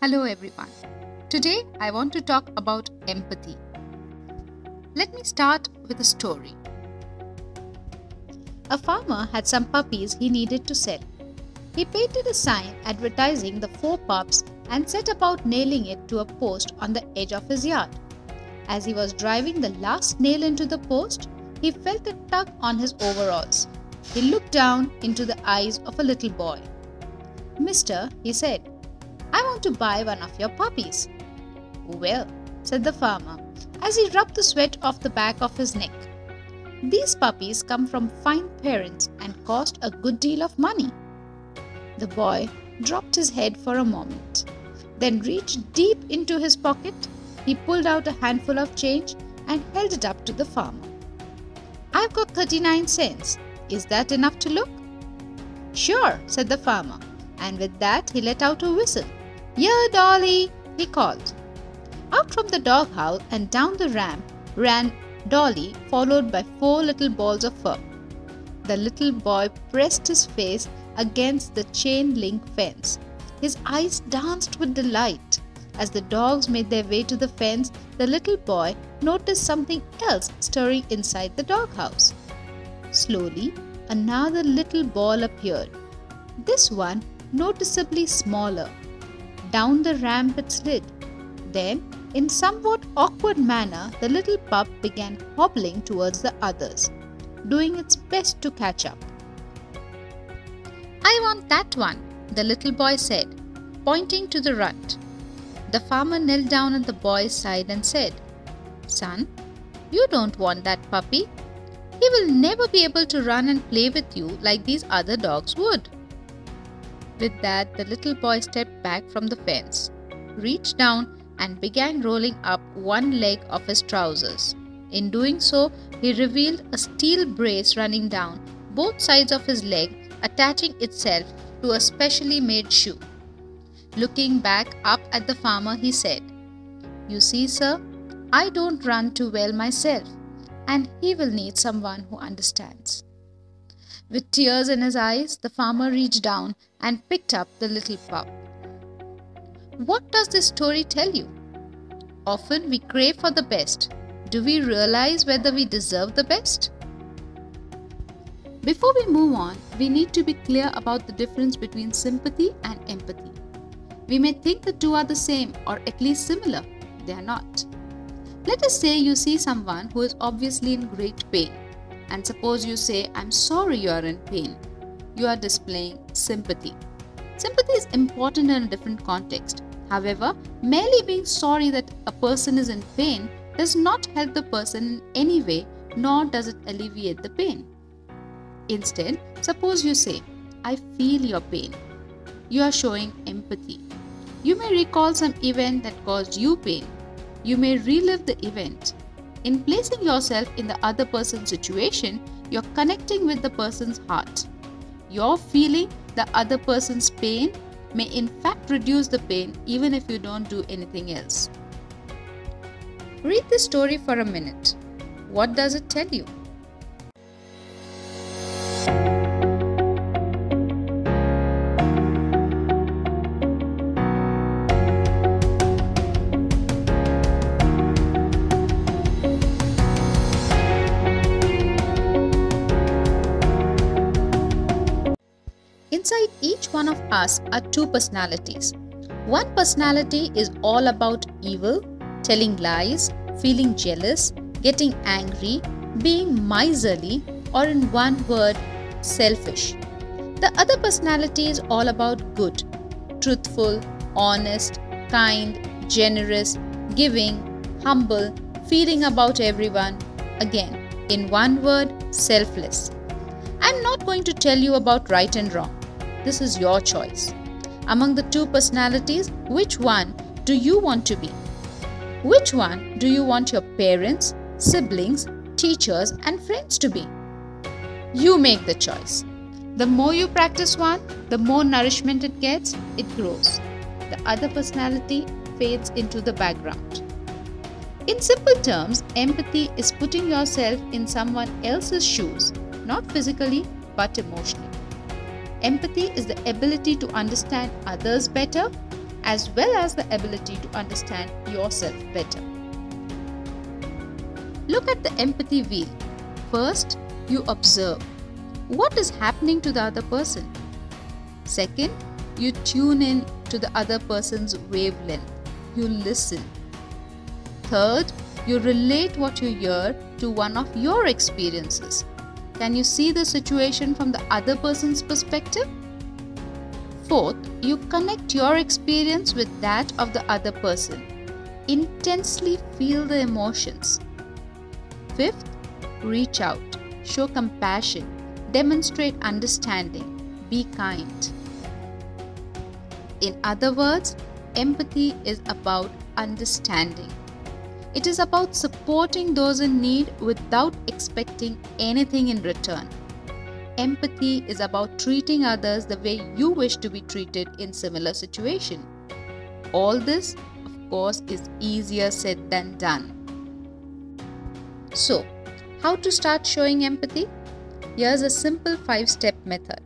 Hello everyone. Today I want to talk about empathy. Let me start with a story. A farmer had some puppies he needed to sell. He painted a sign advertising the 4 pups and set about nailing it to a post on the edge of his yard. As he was driving the last nail into the post, he felt a tug on his overalls. He looked down into the eyes of a little boy. "Mister," he said, "I want to buy one of your puppies." "Well," said the farmer, as he rubbed the sweat off the back of his neck, "these puppies come from fine parents and cost a good deal of money." The boy dropped his head for a moment, then reached deep into his pocket. He pulled out a handful of change and held it up to the farmer. "I've got 39 cents. Is that enough to look?" "Sure," said the farmer, and with that he let out a whistle. "Here, Dolly," he called. Out from the doghouse and down the ramp ran Dolly, followed by 4 little balls of fur. The little boy pressed his face against the chain link fence. His eyes danced with delight. As the dogs made their way to the fence, the little boy noticed something else stirring inside the doghouse. Slowly, another little ball appeared. This one noticeably smaller. Down the ramp it slid. Then, in somewhat awkward manner, the little pup began hobbling towards the others, doing its best to catch up. "I want that one," the little boy said, pointing to the rut. The farmer knelt down at the boy's side and said, "Son, you don't want that puppy. He will never be able to run and play with you like these other dogs would." With that, the little boy stepped back from the fence, reached down and began rolling up one leg of his trousers. In doing so, he revealed a steel brace running down both sides of his leg, attaching itself to a specially made shoe. Looking back up at the farmer, he said, "You see, sir, I don't run too well myself, and he will need someone who understands." With tears in his eyes, the farmer reached down and picked up the little pup. What does this story tell you? Often we crave for the best. Do we realize whether we deserve the best? Before we move on, we need to be clear about the difference between sympathy and empathy. We may think the two are the same or at least similar. They are not. Let us say you see someone who is obviously in great pain, and suppose you say, "I'm sorry you are in pain." You are displaying sympathy. Sympathy is important in a different context. However, merely being sorry that a person is in pain does not help the person in any way, nor does it alleviate the pain. Instead, suppose you say, "I feel your pain." You are showing empathy. You may recall some event that caused you pain. You may relive the event. In placing yourself in the other person's situation, you're connecting with the person's heart. You're feeling the other person's pain may in fact reduce the pain even if you don't do anything else. Read this story for a minute. What does it tell you? Inside each one of us are 2 personalities. One personality is all about evil, telling lies, feeling jealous, getting angry, being miserly, or in one word, selfish. The other personality is all about good, truthful, honest, kind, generous, giving, humble, feeling about everyone. Again, in one word, selfless. I'm not going to tell you about right and wrong. This is your choice. Among the 2 personalities, which one do you want to be? Which one do you want your parents, siblings, teachers, and friends to be? You make the choice. The more you practice one, the more nourishment it gets, it grows. The other personality fades into the background. In simple terms, empathy is putting yourself in someone else's shoes, not physically but emotionally. Empathy is the ability to understand others better, as well as the ability to understand yourself better. Look at the empathy wheel. First, you observe what is happening to the other person. Second, you tune in to the other person's wavelength. You listen. Third, you relate what you hear to one of your experiences. Can you see the situation from the other person's perspective? Fourth, you connect your experience with that of the other person. Intensely feel the emotions. Fifth, reach out, show compassion, demonstrate understanding, be kind. In other words, empathy is about understanding. It is about supporting those in need without expecting anything in return. Empathy is about treating others the way you wish to be treated in similar situation. All this, of course, is easier said than done. So, how to start showing empathy? Here's a simple 5-step method.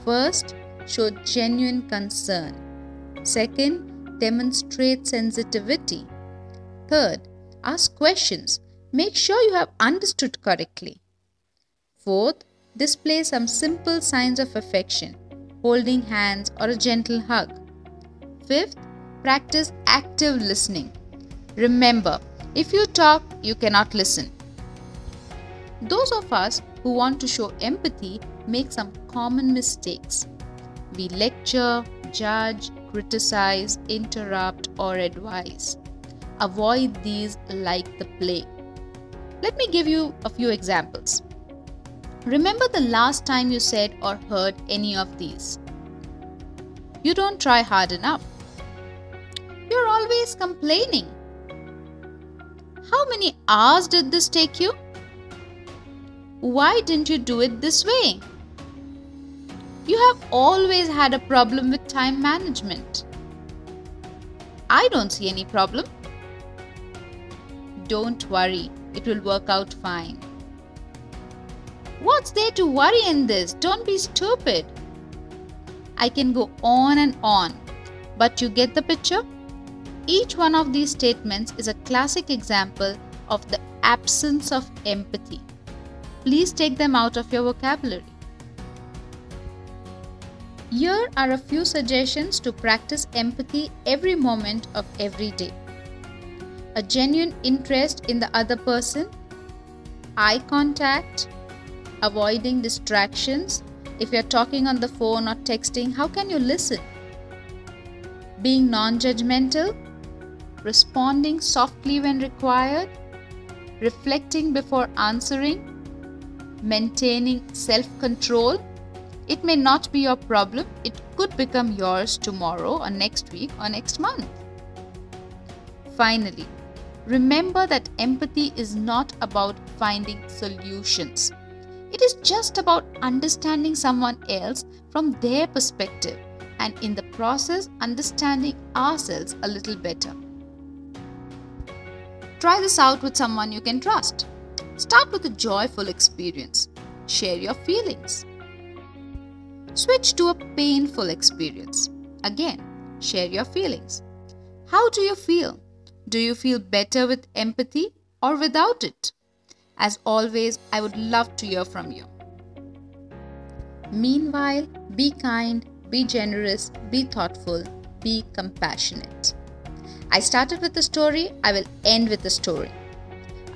First, show genuine concern. Second, demonstrate sensitivity. Third, ask questions. Make sure you have understood correctly. Fourth, display some simple signs of affection, holding hands or a gentle hug. Fifth, practice active listening. Remember, if you talk, you cannot listen. Those of us who want to show empathy make some common mistakes. We lecture, judge, criticize, interrupt, or advise. Avoid these like the plague. Let me give you a few examples. Remember the last time you said or heard any of these? You don't try hard enough. You're always complaining. How many hours did this take you? Why didn't you do it this way? You have always had a problem with time management. I don't see any problem. Don't worry, it will work out fine. What's there to worry in this? Don't be stupid. I can go on and on, but you get the picture? Each one of these statements is a classic example of the absence of empathy. Please take them out of your vocabulary. Here are a few suggestions to practice empathy every moment of every day. A genuine interest in the other person, eye contact, avoiding distractions. If you're talking on the phone or texting, how can you listen? Being non-judgmental, responding softly when required, reflecting before answering, maintaining self-control. It may not be your problem, it could become yours tomorrow or next week or next month. Finally, remember that empathy is not about finding solutions. It is just about understanding someone else from their perspective and in the process understanding ourselves a little better. Try this out with someone you can trust. Start with a joyful experience. Share your feelings. Switch to a painful experience. Again, share your feelings. How do you feel? Do you feel better with empathy or without it? As always, I would love to hear from you. Meanwhile, be kind, be generous, be thoughtful, be compassionate. I started with a story, I will end with a story.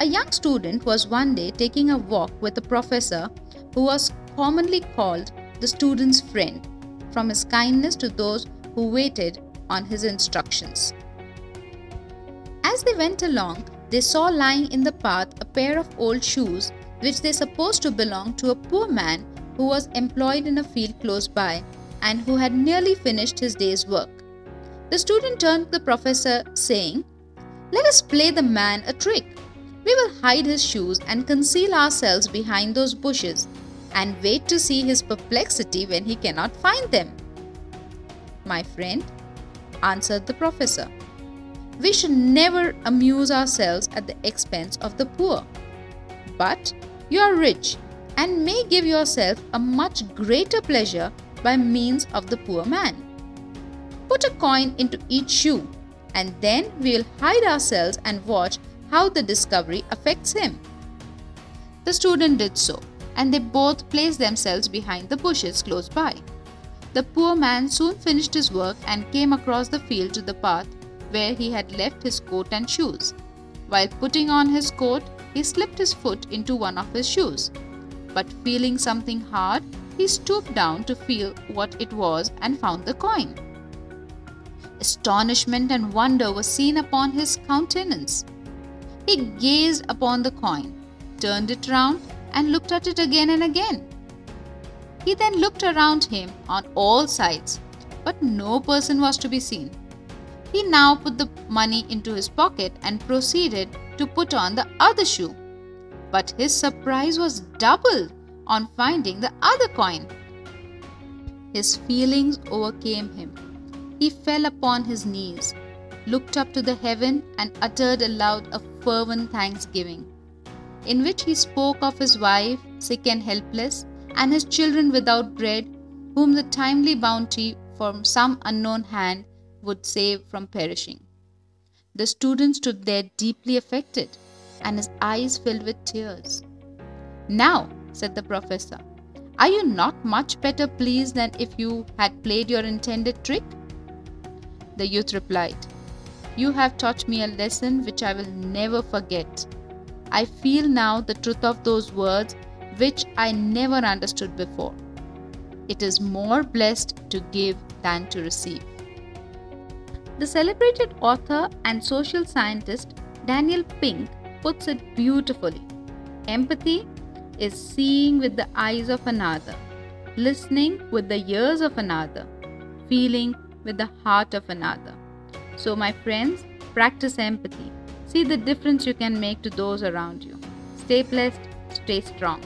A young student was one day taking a walk with a professor who was commonly called the student's friend, from his kindness to those who waited on his instructions. As they went along, they saw lying in the path a pair of old shoes which they supposed to belong to a poor man who was employed in a field close by and who had nearly finished his day's work. The student turned to the professor saying, "Let us play the man a trick. We will hide his shoes and conceal ourselves behind those bushes and wait to see his perplexity when he cannot find them." "My friend," answered the professor, "we should never amuse ourselves at the expense of the poor. But you are rich and may give yourself a much greater pleasure by means of the poor man." Put a coin into each shoe, and then we'll hide ourselves and watch how the discovery affects him." The student did so, and they both placed themselves behind the bushes close by. The poor man soon finished his work and came across the field to the path where he had left his coat and shoes. While putting on his coat, he slipped his foot into one of his shoes. But feeling something hard, he stooped down to feel what it was and found the coin. Astonishment and wonder were seen upon his countenance. He gazed upon the coin, turned it round, and looked at it again and again. He then looked around him on all sides, but no person was to be seen. He now put the money into his pocket and proceeded to put on the other shoe. But his surprise was doubled on finding the other coin. His feelings overcame him. He fell upon his knees, looked up to the heaven, and uttered aloud a fervent thanksgiving, in which he spoke of his wife, sick and helpless, and his children without bread, whom the timely bounty from some unknown hand would save from perishing. The student stood there deeply affected, and his eyes filled with tears. "Now," said the professor, "are you not much better pleased than if you had played your intended trick?" The youth replied, "You have taught me a lesson which I will never forget. I feel now the truth of those words which I never understood before. It is more blessed to give than to receive." The celebrated author and social scientist Daniel Pink puts it beautifully. Empathy is seeing with the eyes of another, listening with the ears of another, feeling with the heart of another. So, my friends, practice empathy. See the difference you can make to those around you. Stay blessed, stay strong.